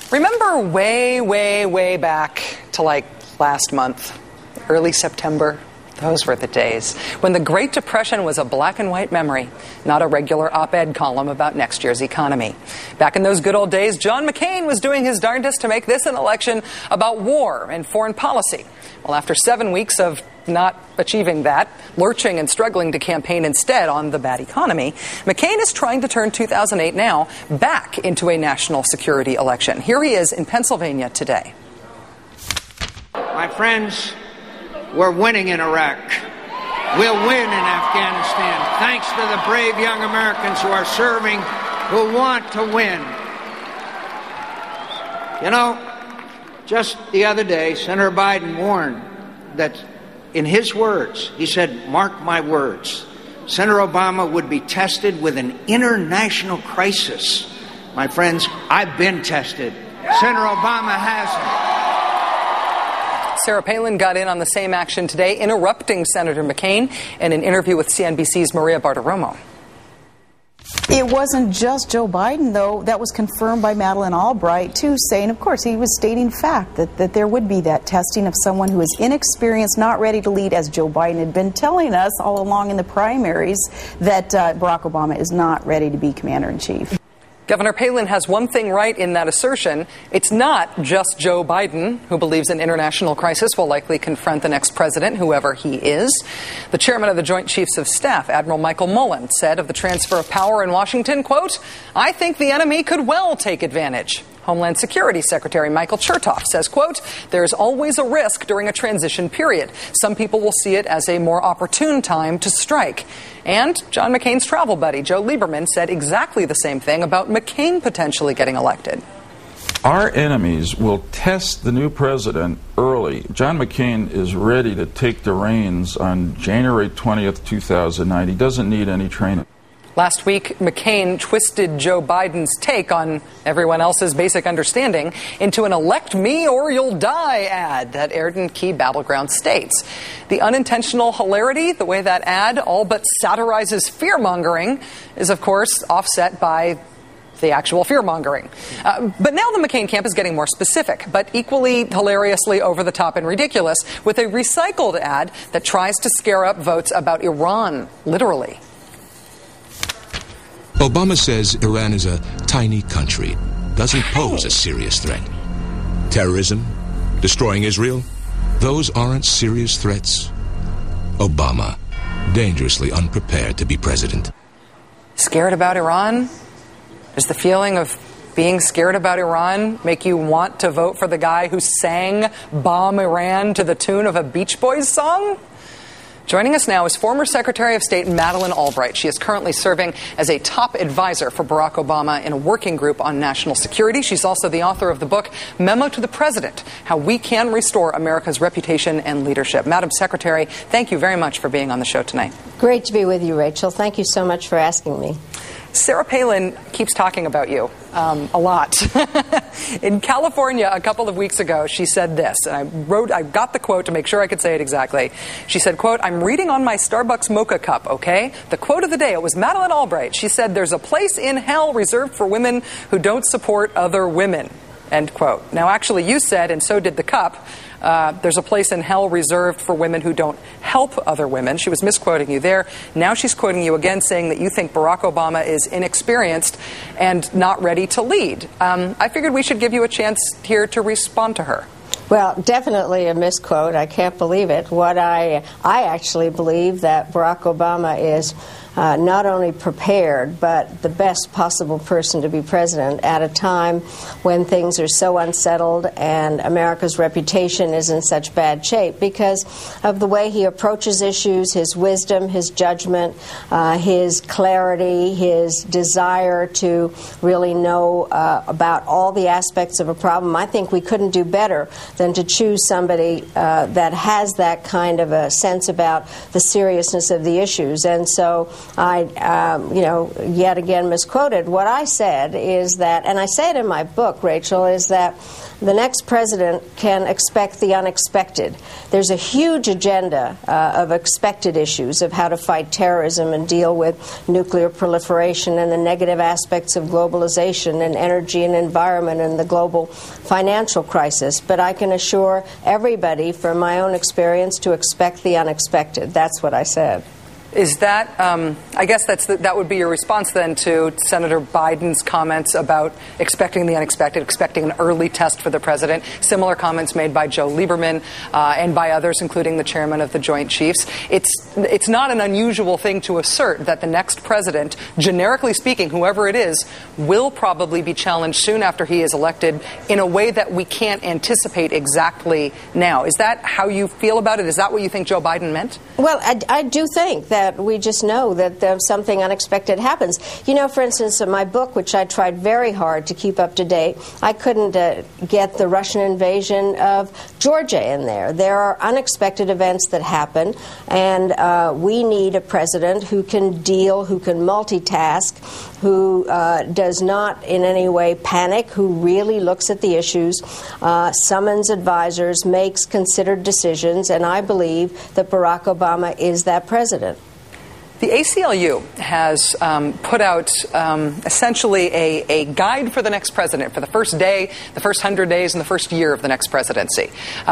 Remember way back to like last month, early September? Those were the days when the Great Depression was a black and white memory, not a regular op-ed column about next year's economy. Back in those good old days, John McCain was doing his darndest to make this an election about war and foreign policy. Well, after 7 weeks of not achieving that, lurching and struggling to campaign instead on the bad economy, McCain is trying to turn 2008 now back into a national security election. Here he is in Pennsylvania today. My friends, we're winning in Iraq. We'll win in Afghanistan, thanks to the brave young Americans who are serving, who want to win. You know, just the other day, Senator Biden warned that, in his words, he said, mark my words, Senator Obama would be tested with an international crisis. My friends, I've been tested. Senator Obama hasn't. Sarah Palin got in on the same action today, interrupting Senator McCain in an interview with CNBC's Maria Bartiromo. It wasn't just Joe Biden, though. That was confirmed by Madeleine Albright, too, saying, of course, he was stating fact that there would be that testing of someone who is inexperienced, not ready to lead, as Joe Biden had been telling us all along in the primaries, that Barack Obama is not ready to be commander-in-chief. Governor Palin has one thing right in that assertion. It's not just Joe Biden who believes an international crisis will likely confront the next president, whoever he is. The chairman of the Joint Chiefs of Staff, Admiral Michael Mullen, said of the transfer of power in Washington, quote, I think the enemy could well take advantage. Homeland Security Secretary Michael Chertoff says, quote, there's always a risk during a transition period. Some people will see it as a more opportune time to strike. And John McCain's travel buddy, Joe Lieberman, said exactly the same thing about McCain potentially getting elected. Our enemies will test the new president early. John McCain is ready to take the reins on January 20th, 2009. He doesn't need any training. Last week, McCain twisted Joe Biden's take on everyone else's basic understanding into an elect me or you'll die ad that aired in key battleground states. The unintentional hilarity, the way that ad all but satirizes fear-mongering, is, of course, offset by the actual fear-mongering. But now the McCain camp is getting more specific, but equally hilariously over-the-top and ridiculous, with a recycled ad that tries to scare up votes about Iran, literally. Obama says Iran is a tiny country, doesn't pose a serious threat. Terrorism, destroying Israel, those aren't serious threats. Obama, dangerously unprepared to be president. Scared about Iran? Does the feeling of being scared about Iran make you want to vote for the guy who sang Bomb Iran to the tune of a Beach Boys song? Joining us now is former Secretary of State Madeleine Albright. She is currently serving as a top advisor for Barack Obama in a working group on national security. She's also the author of the book, Memo to the President, How We Can Restore America's Reputation and Leadership. Madam Secretary, thank you very much for being on the show tonight. Great to be with you, Rachel. Thank you so much for asking me. Sarah Palin keeps talking about you a lot. In California a couple of weeks ago, she said this, and I got the quote to make sure I could say it exactly. She said, quote, I'm reading on my Starbucks mocha cup, okay? The quote of the day, it was Madeleine Albright. She said, there's a place in hell reserved for women who don't support other women, end quote. Now, actually, you said, and so did the cup, there's a place in hell reserved for women who don't help other women. She was misquoting you there. Now she's quoting you again, saying that you think Barack Obama is inexperienced and not ready to lead. I figured we should give you a chance here to respond to her. Well, definitely a misquote. I can't believe it. I actually believe that Barack Obama is not only prepared, but the best possible person to be president at a time when things are so unsettled and America's reputation is in such bad shape because of the way he approaches issues, his wisdom, his judgment, his clarity, his desire to really know about all the aspects of a problem. I think we couldn't do better than to choose somebody that has that kind of a sense about the seriousness of the issues. And so I, yet again misquoted. What I said is that, and I say it in my book, Rachel, is that the next president can expect the unexpected. There's a huge agenda of expected issues of how to fight terrorism and deal with nuclear proliferation and the negative aspects of globalization and energy and environment and the global financial crisis. But I can assure everybody from my own experience to expect the unexpected. That's what I said. Is that, I guess that would be your response then to Senator Biden's comments about expecting the unexpected, expecting an early test for the president, similar comments made by Joe Lieberman and by others, including the chairman of the Joint Chiefs. It's not an unusual thing to assert that the next president, generically speaking, whoever it is, will probably be challenged soon after he is elected in a way that we can't anticipate exactly now. Is that how you feel about it? Is that what you think Joe Biden meant? Well, I do think that we just know that something unexpected happens. You know, for instance, in my book, which I tried very hard to keep up to date, I couldn't get the Russian invasion of Georgia in there. There are unexpected events that happen, and we need a president who can deal, who can multitask, who does not in any way panic, who really looks at the issues, summons advisors, makes considered decisions, and I believe that Barack Obama is that president. The ACLU has put out essentially a guide for the next president for the first day, the first 100 days, and the first year of the next presidency.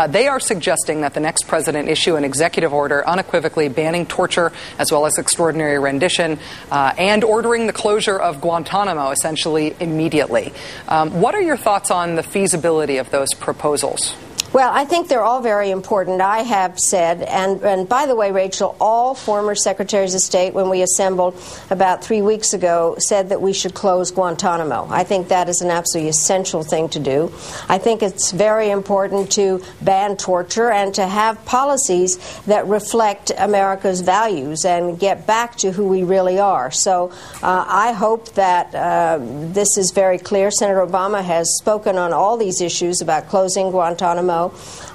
They are suggesting that the next president issue an executive order unequivocally banning torture as well as extraordinary rendition and ordering the closure of Guantanamo essentially immediately. What are your thoughts on the feasibility of those proposals? Well, I think they're all very important. I have said, and by the way, Rachel, all former secretaries of state, when we assembled about 3 weeks ago, said that we should close Guantanamo. I think that is an absolutely essential thing to do. I think it's very important to ban torture and to have policies that reflect America's values and get back to who we really are. So I hope that this is very clear. Senator Obama has spoken on all these issues about closing Guantanamo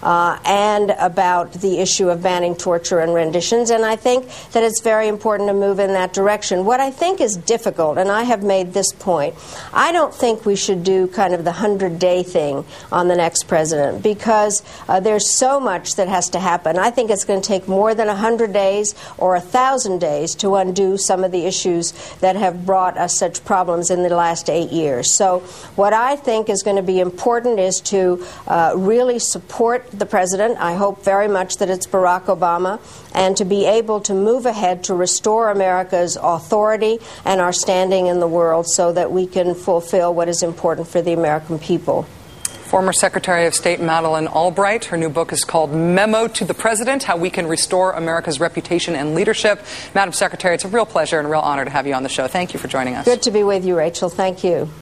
and about the issue of banning torture and renditions, and I think that it's very important to move in that direction. What I think is difficult, and I have made this point, I don't think we should do kind of the 100-day thing on the next president because there's so much that has to happen. I think it's going to take more than 100 days or 1,000 days to undo some of the issues that have brought us such problems in the last 8 years. So what I think is going to be important is to really support the president. I hope very much that it's Barack Obama, and to be able to move ahead to restore America's authority and our standing in the world so that we can fulfill what is important for the American people. Former Secretary of State Madeleine Albright. Her new book is called Memo to the President, How We Can Restore America's Reputation and Leadership. Madam Secretary, it's a real pleasure and a real honor to have you on the show. Thank you for joining us. Good to be with you, Rachel. Thank you.